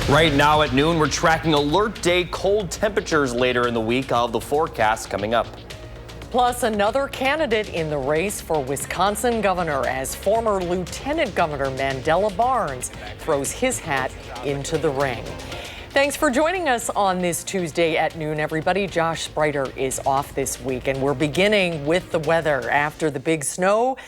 Right now at noon, we're tracking alert day cold temperatures later in the week. I'll have the forecast coming up. Plus, another candidate in the race for Wisconsin governor as former Lieutenant Governor Mandela Barnes throws his hat into the ring. Thanks for joining us on this Tuesday at noon, everybody. Josh Spreiter is off this week, and we're beginning with the weather. After the big snow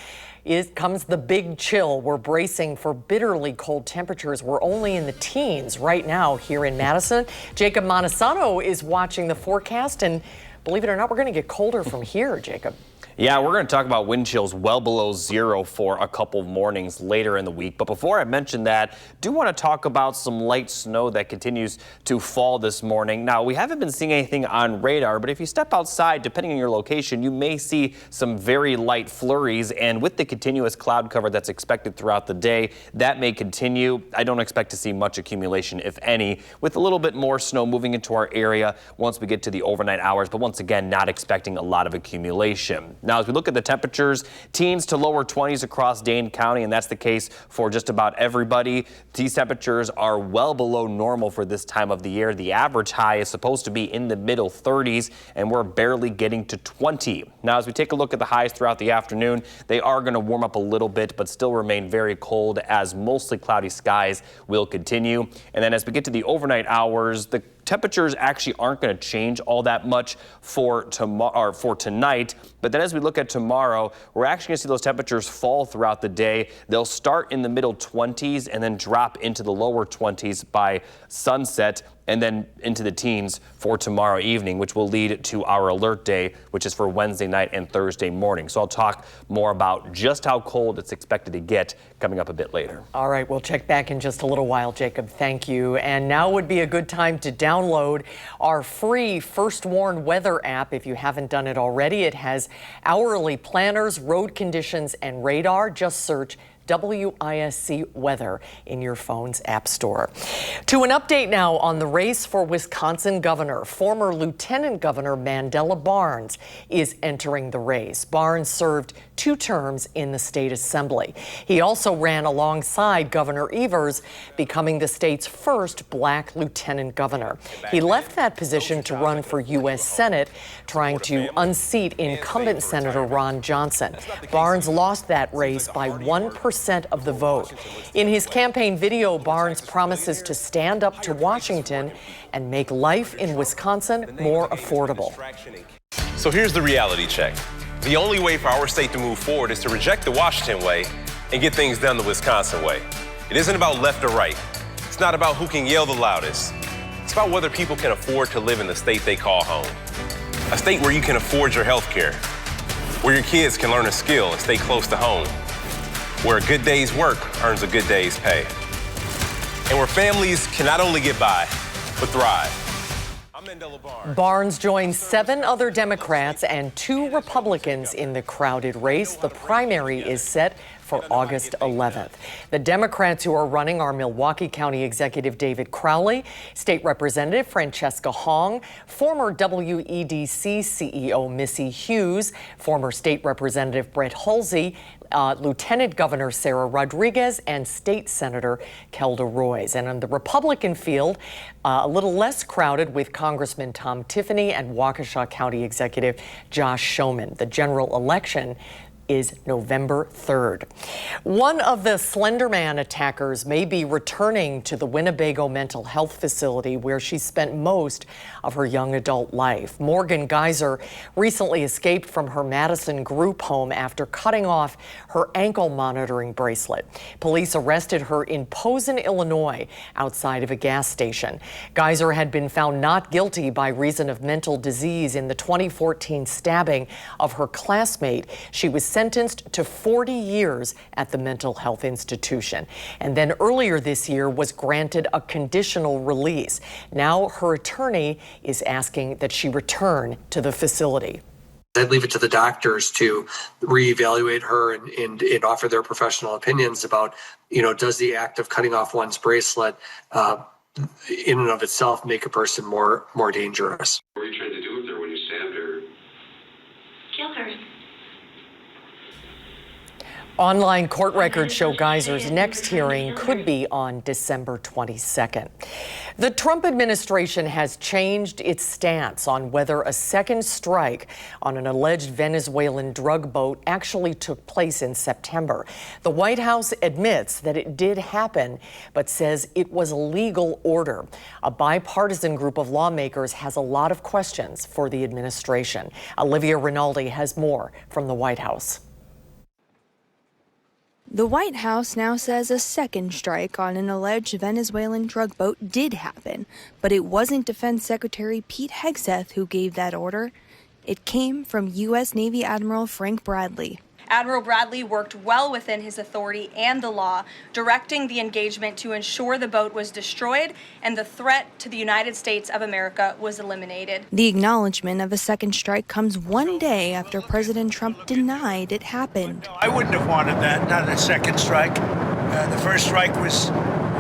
comes the big chill. We're bracing for bitterly cold temperatures. We're only in the teens right now here in Madison. Jacob Montesano is watching the forecast, and believe it or not, we're going to get colder from here, Jacob. Yeah, we're going to talk about wind chills well below zero for a couple mornings later in the week. But before I mention that, do want to talk about some light snow that continues to fall this morning. Now, we haven't been seeing anything on radar, but if you step outside, depending on your location, you may see some very light flurries. And with the continuous cloud cover that's expected throughout the day, that may continue. I don't expect to see much accumulation, if any, with a little bit more snow moving into our area once we get to the overnight hours. But once again, not expecting a lot of accumulation. Now, as we look at the temperatures, teens to lower 20s across Dane County, and that's the case for just about everybody. These temperatures are well below normal for this time of the year. The average high is supposed to be in the middle 30s, and we're barely getting to 20. Now, as we take a look at the highs throughout the afternoon, they are going to warm up a little bit, but still remain very cold as mostly cloudy skies will continue. And then as we get to the overnight hours, the temperatures actually aren't going to change all that much for tonight. But then as we look at tomorrow, we're actually going to see those temperatures fall throughout the day. They'll start in the middle 20s and then drop into the lower 20s by sunset, and then into the teens for tomorrow evening, which will lead to our alert day, which is for Wednesday night and Thursday morning. So I'll talk more about just how cold it's expected to get coming up a bit later. All right, we'll check back in just a little while, Jacob. Thank you. And now would be a good time to download our free First Warn weather app if you haven't done it already. It has hourly planners, road conditions, and radar. Just search WISC weather in your phone's app store. To an update now on the race for Wisconsin governor. Former Lieutenant Governor Mandela Barnes is entering the race. Barnes served 2 terms in the state assembly. He also ran alongside Governor Evers, becoming the state's first black lieutenant governor. He left that position to run for U.S. Senate, trying to unseat incumbent Senator Ron Johnson. Barnes lost that race by 1% of the vote. In his campaign video, Barnes promises to stand up to Washington and make life in Wisconsin more affordable. So here's the reality check. The only way for our state to move forward is to reject the Washington way and get things done the Wisconsin way. It isn't about left or right. It's not about who can yell the loudest. It's about whether people can afford to live in the state they call home. A state where you can afford your health care, where your kids can learn a skill and stay close to home, where a good day's work earns a good day's pay, and where families can not only get by, but thrive. Barnes joins 7 other Democrats and 2 Republicans in the crowded race. The primary is set for August 11th. The Democrats who are running are Milwaukee County Executive David Crowley, State Representative Francesca Hong, former WEDC CEO Missy Hughes, former State Representative Brett Hulsey, Lieutenant Governor Sarah Rodriguez, and State Senator Kelda Roys. And on the Republican field, a little less crowded with Congressman Tom Tiffany and Waukesha County Executive Josh Schoeman. The general election is November 3rd. One of the Slender Man attackers may be returning to the Winnebago mental health facility where she spent most of her young adult life. Morgan Geyser recently escaped from her Madison group home after cutting off her ankle monitoring bracelet. Police arrested her in Posen, Illinois, outside of a gas station. Geyser had been found not guilty by reason of mental disease in the 2014 stabbing of her classmate. She was sentenced to 40 years at the mental health institution, and then earlier this year was granted a conditional release. Now her attorney is asking that she return to the facility. I'd leave it to the doctors to reevaluate her and offer their professional opinions about, does the act of cutting off one's bracelet in and of itself make a person more dangerous. What were you trying to do with her when you stabbed her? Kill her. Online court records show Geyser's next hearing could be on December 22nd. The Trump administration has changed its stance on whether a second strike on an alleged Venezuelan drug boat actually took place in September. The White House admits that it did happen, but says it was a legal order. A bipartisan group of lawmakers has a lot of questions for the administration. Olivia Rinaldi has more from the White House. The White House now says a second strike on an alleged Venezuelan drug boat did happen, but it wasn't Defense Secretary Pete Hegseth who gave that order. It came from U.S. Navy Admiral Frank Bradley. Admiral Bradley worked well within his authority and the law, directing the engagement to ensure the boat was destroyed and the threat to the United States of America was eliminated. The acknowledgement of a second strike comes one day after President Trump denied it happened. I wouldn't have wanted that, not a second strike. The first strike was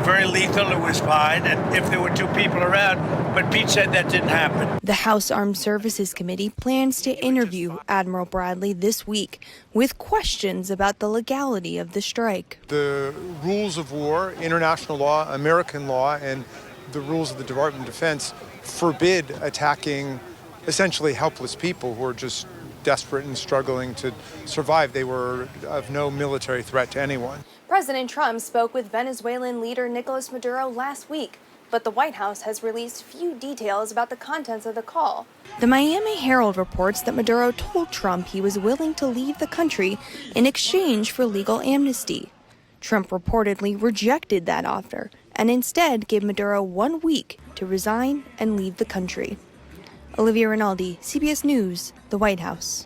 very lethal, it was fine, and if there were two people around, but Pete said that didn't happen. The House Armed Services Committee plans to interview Admiral Bradley this week with questions about the legality of the strike. The rules of war, international law, American law, and the rules of the Department of Defense forbid attacking essentially helpless people who are just desperate and struggling to survive. They were of no military threat to anyone. President Trump spoke with Venezuelan leader Nicolas Maduro last week, but the White House has released few details about the contents of the call. The Miami Herald reports that Maduro told Trump he was willing to leave the country in exchange for legal amnesty. Trump reportedly rejected that offer and instead gave Maduro 1 week to resign and leave the country. Olivia Rinaldi, CBS News, the White House.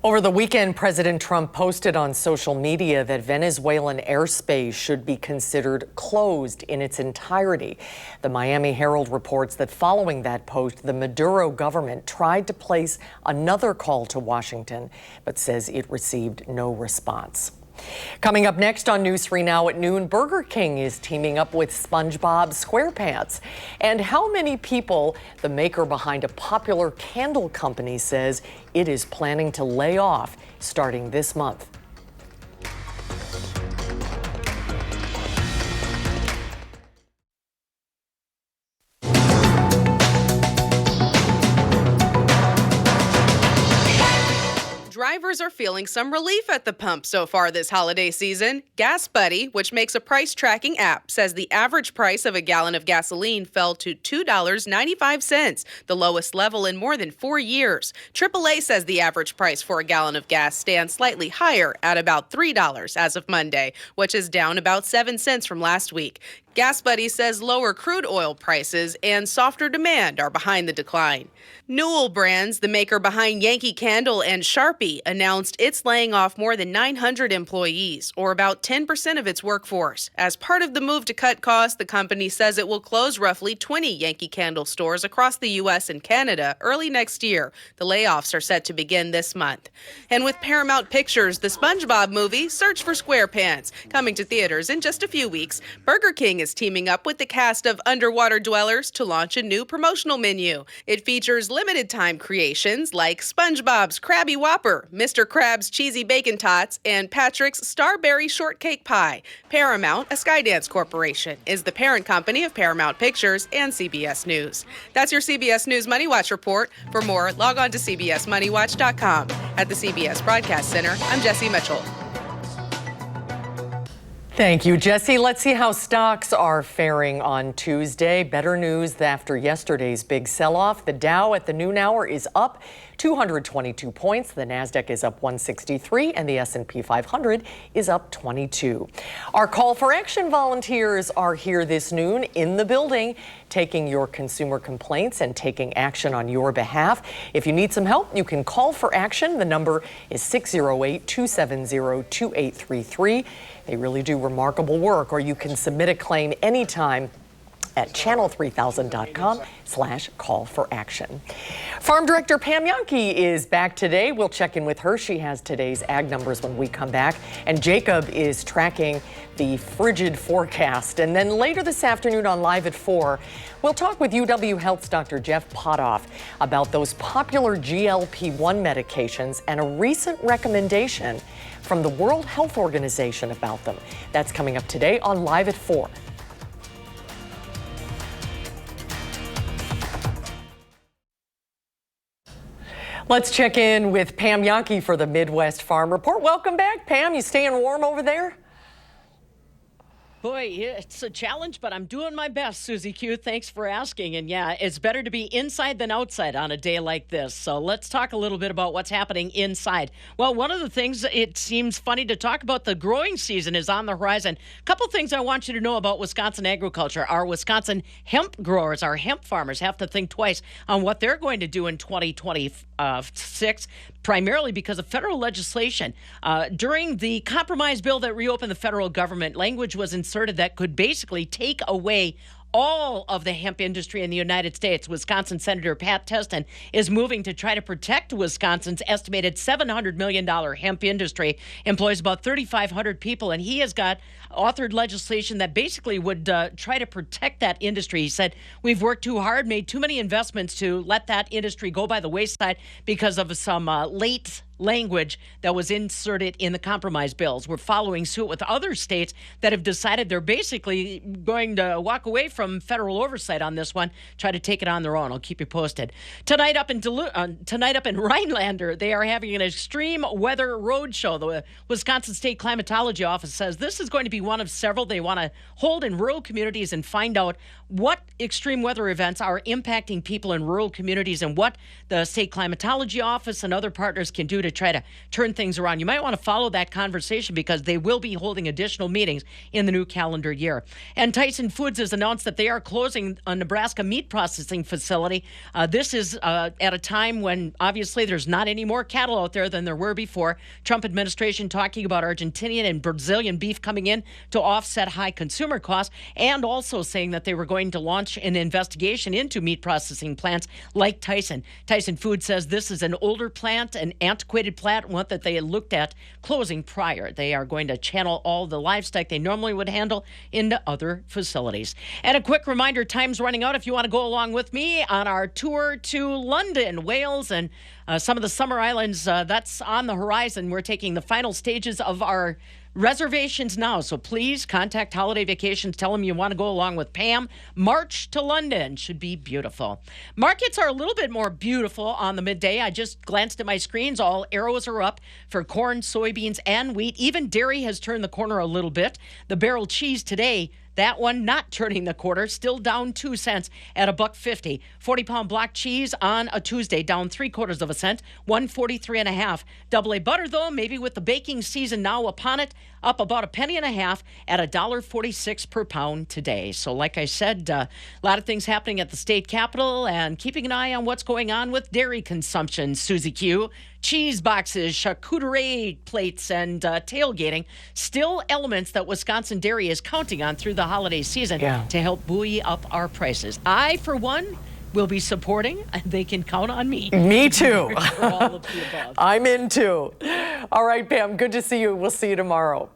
Over the weekend, President Trump posted on social media that Venezuelan airspace should be considered closed in its entirety. The Miami Herald reports that following that post, the Maduro government tried to place another call to Washington, but says it received no response. Coming up next on News 3 Now at noon, Burger King is teaming up with SpongeBob SquarePants. And how many people the maker behind a popular candle company says it is planning to lay off starting this month. Drivers are feeling some relief at the pump so far this holiday season. Gas Buddy, which makes a price tracking app, says the average price of a gallon of gasoline fell to $2.95, the lowest level in more than 4 years. AAA says the average price for a gallon of gas stands slightly higher at about $3 as of Monday, which is down about 7 cents from last week. Gas Buddy says lower crude oil prices and softer demand are behind the decline. Newell Brands, the maker behind Yankee Candle and Sharpie, announced it's laying off more than 900 employees, or about 10% of its workforce. As part of the move to cut costs, the company says it will close roughly 20 Yankee Candle stores across the U.S. and Canada early next year. The layoffs are set to begin this month. And with Paramount Pictures, the SpongeBob movie, Search for SquarePants, coming to theaters in just a few weeks, Burger King is teaming up with the cast of Underwater Dwellers to launch a new promotional menu. It features limited time creations like SpongeBob's Krabby Whopper, Mr. Krabs' Cheesy Bacon Tots, and Patrick's Starberry Shortcake Pie. Paramount, a Skydance corporation, is the parent company of Paramount Pictures and CBS News. That's your CBS News Money Watch report. For more, log on to cbsmoneywatch.com. At the CBS Broadcast Center, I'm Jesse Mitchell. Thank you, Jesse. Let's see how stocks are faring on Tuesday. Better news after yesterday's big sell-off. The Dow at the noon hour is up 222 points. The Nasdaq is up 163 and the S&P 500 is up 22. Our call for action volunteers are here this noon in the building, taking your consumer complaints and taking action on your behalf. If you need some help, you can call for action. The number is 608-270-2833. They really do remarkable work, or you can submit a claim anytime at channel3000.com/call-for-action. Farm Director Pam Yonke is back today. We'll check in with her. She has today's ag numbers when we come back. And Jacob is tracking the frigid forecast. And then later this afternoon on Live at 4, we'll talk with UW Health's Dr. Jeff Potoff about those popular GLP-1 medications and a recent recommendation from the World Health Organization about them. That's coming up today on Live at 4. Let's check in with Pam Yonke for the Midwest Farm Report. Welcome back, Pam. You staying warm over there? Boy, it's a challenge, but I'm doing my best, Susie Q. Thanks for asking. And yeah, it's better to be inside than outside on a day like this. So let's talk a little bit about what's happening inside. Well, one of the things it seems funny to talk about, the growing season is on the horizon. A couple things I want you to know about Wisconsin agriculture. Our Wisconsin hemp growers, our hemp farmers have to think twice on what they're going to do in 2026, primarily because of federal legislation. During the compromise bill that reopened the federal government, language was inserted that could basically take away all of the hemp industry in the United States. Wisconsin Senator Pat Testin is moving to try to protect Wisconsin's estimated $700 million hemp industry, employs about 3,500 people, and he has got authored legislation that basically would try to protect that industry. He said, we've worked too hard, made too many investments to let that industry go by the wayside because of some late language that was inserted in the compromise bills. We're following suit with other states that have decided they're basically going to walk away from federal oversight on this one, try to take it on their own. I'll keep you posted. Tonight up in Rhinelander, they are having an extreme weather roadshow. The Wisconsin State Climatology Office says this is going to be one of several they want to hold in rural communities and find out what extreme weather events are impacting people in rural communities and what the State Climatology Office and other partners can do to try to turn things around. You might want to follow that conversation because they will be holding additional meetings in the new calendar year. And Tyson Foods has announced that they are closing a Nebraska meat processing facility. This is at a time when obviously there's not any more cattle out there than there were before. Trump administration talking about Argentinian and Brazilian beef coming in to offset high consumer costs, and also saying that they were going to launch an investigation into meat processing plants like Tyson. Tyson Foods says this is an older plant, an antiquated plant, one that they had looked at closing prior. They are going to channel all the livestock they normally would handle into other facilities. And a quick reminder, time's running out if you want to go along with me on our tour to London, Wales, and some of the summer islands. That's on the horizon. We're taking the final stages of our reservations now, so please contact Holiday Vacations. Tell them you want to go along with Pam. March to London should be beautiful. Markets are a little bit more beautiful on the midday. I just glanced at my screens. All arrows are up for corn, soybeans, and wheat. Even dairy has turned the corner a little bit. The barrel cheese today, that one not turning the quarter, still down 2 cents at $1.50. 40-pound block cheese on a Tuesday, down 3/4 cent, 143.5. Double A butter, though, maybe with the baking season now upon it, up about 1.5 pennies at $1.46 per pound today. So like I said, a lot of things happening at the state capitol and keeping an eye on what's going on with dairy consumption. Susie Q. Cheese boxes, charcuterie plates, and tailgating, still elements that Wisconsin Dairy is counting on through the holiday season to help buoy up our prices. I, for one, will be supporting. They can count on me. Me too. For all of the above. I'm in too. All right, Pam, good to see you. We'll see you tomorrow.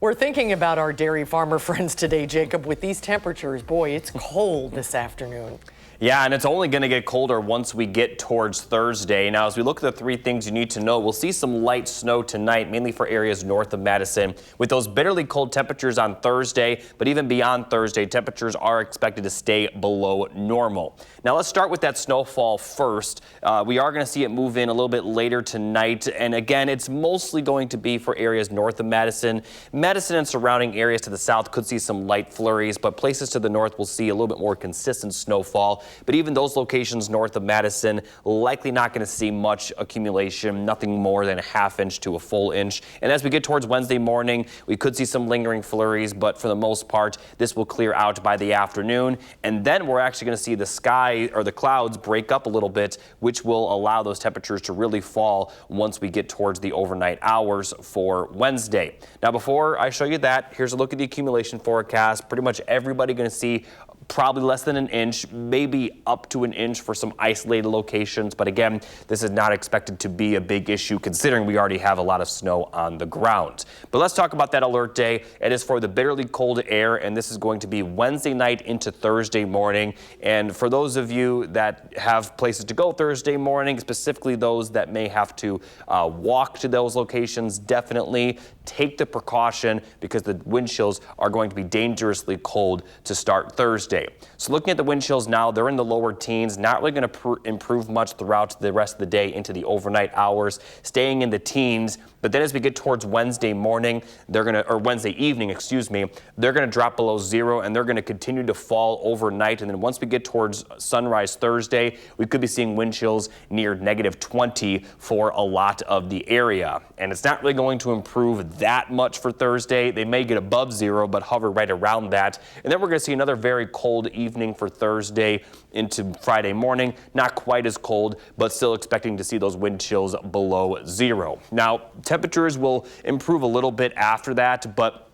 We're thinking about our dairy farmer friends today, Jacob. With these temperatures, boy, it's cold this afternoon. Yeah, and it's only going to get colder once we get towards Thursday. Now, as we look at the three things you need to know, we'll see some light snow tonight, mainly for areas north of Madison, with those bitterly cold temperatures on Thursday. But even beyond Thursday, temperatures are expected to stay below normal. Now, let's start with that snowfall first. We are going to see it move in a little bit later tonight. And again, it's mostly going to be for areas north of Madison. Madison and surrounding areas to the south could see some light flurries, but places to the north will see a little bit more consistent snowfall. But even those locations north of Madison, likely not going to see much accumulation, nothing more than a ½ inch to a full inch. And as we get towards Wednesday morning, we could see some lingering flurries, but for the most part, this will clear out by the afternoon. And then we're actually going to see the sky or the clouds break up a little bit, which will allow those temperatures to really fall once we get towards the overnight hours for Wednesday. Now, before I show you that, here's a look at the accumulation forecast. Pretty much everybody going to see probably less than an inch, maybe up to an inch for some isolated locations. But again, this is not expected to be a big issue considering we already have a lot of snow on the ground. But let's talk about that alert day. It is for the bitterly cold air, and this is going to be Wednesday night into Thursday morning. And for those of you that have places to go Thursday morning, specifically those that may have to walk to those locations, definitely take the precaution because the wind chills are going to be dangerously cold to start Thursday. So looking at the wind chills now, they're in the lower teens, not really going to improve much throughout the rest of the day into the overnight hours, staying in the teens. But then as we get towards Wednesday morning, Wednesday evening, excuse me, they're going to drop below zero and they're going to continue to fall overnight. And then once we get towards sunrise Thursday, we could be seeing wind chills near -20 for a lot of the area. And it's not really going to improve that much for Thursday. They may get above zero, but hover right around that. And then we're going to see another very cold evening for Thursday into Friday morning. Not quite as cold, but still expecting to see those wind chills below zero. Now, temperatures will improve a little bit after that, but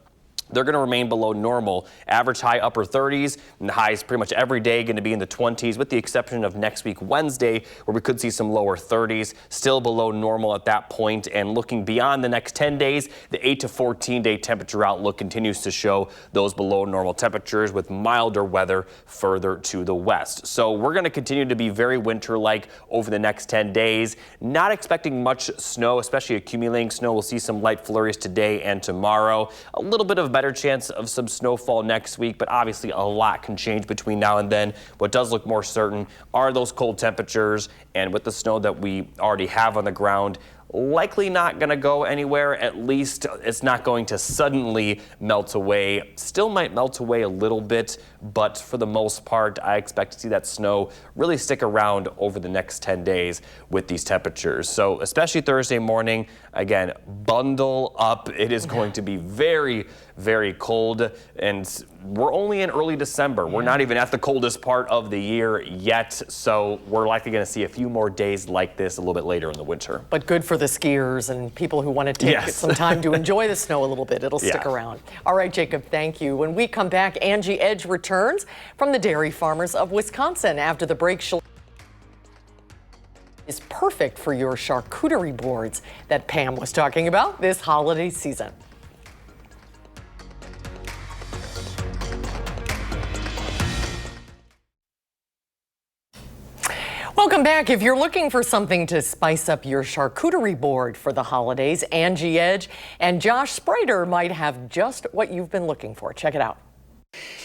they're going to remain below normal. Average high upper 30s and the highs pretty much every day going to be in the 20s with the exception of next week Wednesday where we could see some lower 30s, still below normal at that point. And looking beyond the next 10 days, the 8 to 14 day temperature outlook continues to show those below normal temperatures with milder weather further to the west. So we're going to continue to be very winter-like over the next 10 days. Not expecting much snow, especially accumulating snow. We'll see some light flurries today and tomorrow. A little bit of better chance of some snowfall next week, but obviously a lot can change between now and then. What does look more certain are those cold temperatures, and with the snow that we already have on the ground, likely not going to go anywhere. At least it's not going to suddenly melt away. Still might melt away a little bit, but for the most part, I expect to see that snow really stick around over the next 10 days with these temperatures. So especially Thursday morning, again, bundle up. It is going to be very, very cold, and we're only in early December. We're not even at the coldest part of the year yet, so we're likely going to see a few more days like this a little bit later in the winter. But good for the skiers and people who want to take some time to enjoy the snow a little bit. It'll stick around. All right, Jacob, thank you. When we come back, Angie Edge returns from the dairy farmers of Wisconsin. After the break, she'll is perfect for your charcuterie boards that Pam was talking about this holiday season. Welcome back. If you're looking for something to spice up your charcuterie board for the holidays, Angie Edge and Josh Spreiter might have just what you've been looking for. Check it out.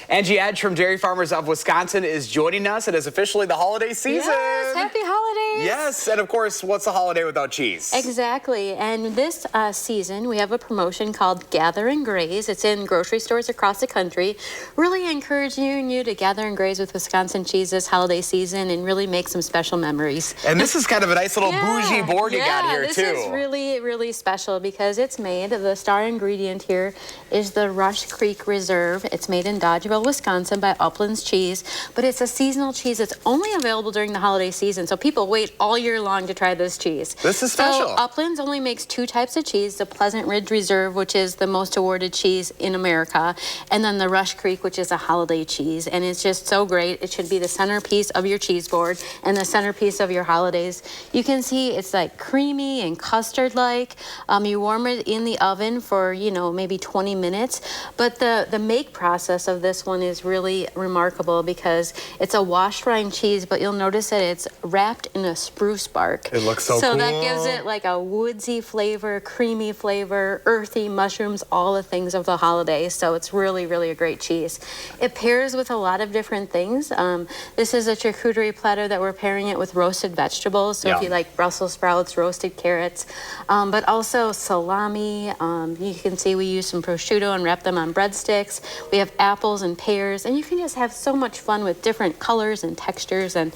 Angie Edge from Dairy Farmers of Wisconsin is joining us. It is officially the holiday season. Yes, happy holidays. Yes, and of course, what's a holiday without cheese? Exactly, and this season we have a promotion called Gather and Graze. It's in grocery stores across the country. Really encouraging you to gather and graze with Wisconsin cheese this holiday season and really make some special memories. And this is kind of a nice little bougie board you got here too. This is really, really special because it's made, the star ingredient here is the Rush Creek Reserve. It's made in Dodgeville, Wisconsin by Upland's Cheese, but it's a seasonal cheese that's only available during the holiday season, so people wait all year long to try this cheese. This is special. So Upland's only makes two types of cheese, the Pleasant Ridge Reserve, which is the most awarded cheese in America, and then the Rush Creek, which is a holiday cheese, and it's just so great. It should be the centerpiece of your cheese board and the centerpiece of your holidays. You can see it's like creamy and custard-like. You warm it in the oven for, maybe 20 minutes, but the make process of this one is really remarkable because it's a washed rind cheese, but you'll notice that it's wrapped in a spruce bark. It looks so cool. So that gives it like a woodsy flavor, creamy flavor, earthy mushrooms, all the things of the holidays. So it's really, really a great cheese. It pairs with a lot of different things. This is a charcuterie platter that we're pairing it with roasted vegetables. So if you like Brussels sprouts, roasted carrots, but also salami. You can see we use some prosciutto and wrap them on breadsticks. We have apples and pears, and you can just have so much fun with different colors and textures and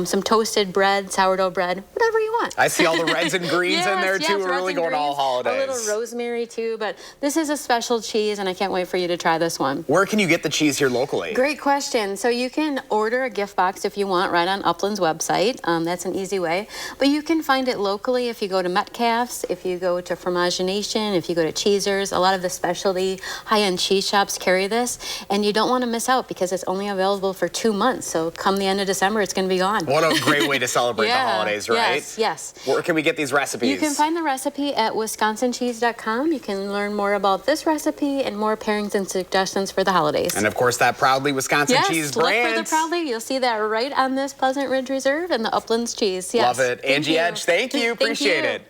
some toasted bread, sourdough bread, whatever you want. I see all the reds and greens in there too. We're really going all holidays. A little rosemary too, but this is a special cheese and I can't wait for you to try this one. Where can you get the cheese here locally? Great question. So you can order a gift box if you want right on Upland's website. That's an easy way, but you can find it locally if you go to Metcalfe's, if you go to Fromage Nation, if you go to Cheezer's. A lot of the specialty high-end cheese shops carry this, and you don't don't want to miss out because it's only available for 2 months. So come the end of December, it's going to be gone. What a great way to celebrate the holidays, right? Yes, yes. Where can we get these recipes? You can find the recipe at wisconsincheese.com. You can learn more about this recipe and more pairings and suggestions for the holidays. And of course, that proudly Wisconsin cheese brand. Yes, look for the Proudly. You'll see that right on this Pleasant Ridge Reserve and the Uplands cheese. Yes. Love it. Angie Edge, thank you. Appreciate it.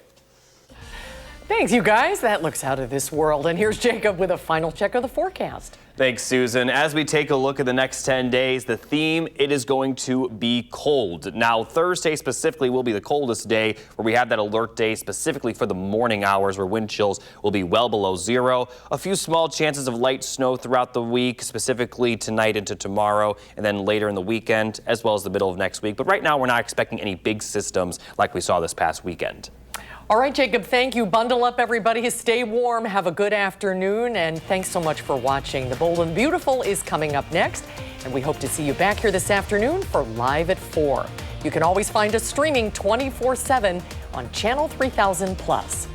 Thanks, you guys. That looks out of this world. And here's Jacob with a final check of the forecast. Thanks, Susan. As we take a look at the next 10 days, the theme, it is going to be cold. Now, Thursday specifically will be the coldest day, where we have that alert day specifically for the morning hours, where wind chills will be well below zero. A few small chances of light snow throughout the week, specifically tonight into tomorrow, and then later in the weekend, as well as the middle of next week. But right now, we're not expecting any big systems like we saw this past weekend. All right, Jacob, thank you. Bundle up, everybody. Stay warm. Have a good afternoon. And thanks so much for watching. The Bold and Beautiful is coming up next. And we hope to see you back here this afternoon for Live at 4. You can always find us streaming 24/7 on Channel 3000+.